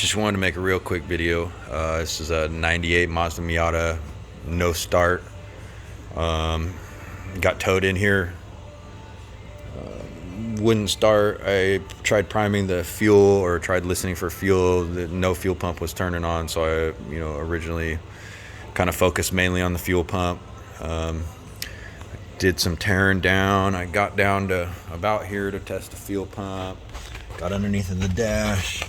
Just wanted to make a real quick video. This is a 98 Mazda Miata, no start. Got towed in here. Wouldn't start. I tried priming the fuel, or tried listening for fuel. No fuel pump was turning on, so I, originally kind of focused mainly on the fuel pump. Did some tearing down. I got down to about here to test the fuel pump. Got underneath of the dash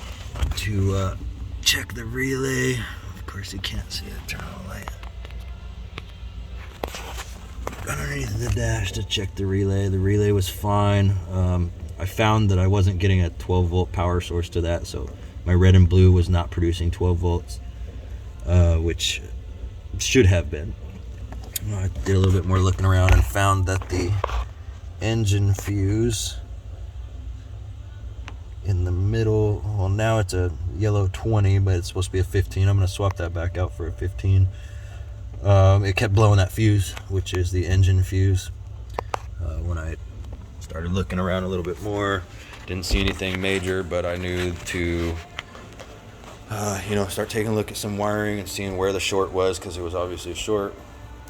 to check the relay. Of course you can't see it. Turn on the light. Got underneath the dash to check the relay. The relay was fine. I found that I wasn't getting a 12 volt power source to that, so my red and blue was not producing 12 volts, which should have been. I did a little bit more looking around and found that the engine fuse in the middle, well, now it's a yellow 20, but it's supposed to be a 15. I'm going to swap that back out for a 15. It kept blowing that fuse, which is the engine fuse. When I started looking around a little bit more, didn't see anything major, but I knew to start taking a look at some wiring and seeing where the short was, because it was obviously a short.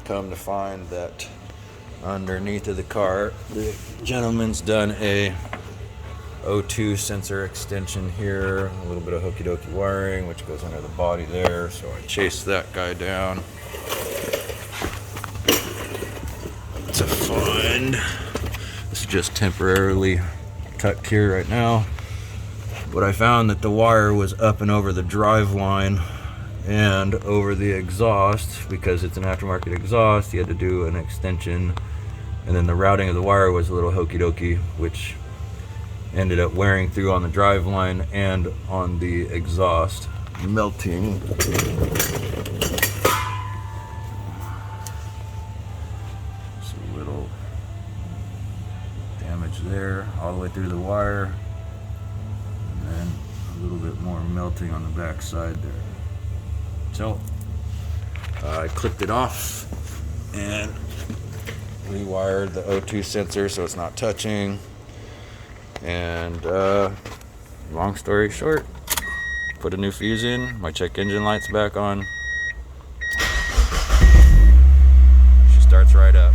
Come to find that underneath of the car, the gentleman's done a O2 sensor extension here, a little bit of hokey dokey wiring which goes under the body there, so I chased that guy down to find. This is just temporarily tucked here right now, but I found that the wire was up and over the drive line and over the exhaust. Because it's an aftermarket exhaust, you had to do an extension, and then the routing of the wire was a little hokey dokey, which ended up wearing through on the drive line and on the exhaust, melting. Just a little damage there all the way through the wire, and then a little bit more melting on the back side there. So I clipped it off and rewired the O2 sensor so it's not touching. And long story short, put a new fuse in. My check engine light's back on. She starts right up.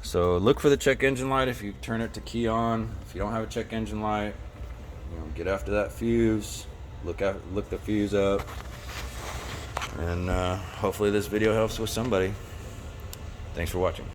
So look for the check engine light if you turn it to key on. If you don't have a check engine light, get after that fuse. Look the fuse up, and hopefully this video helps with somebody. Thanks for watching.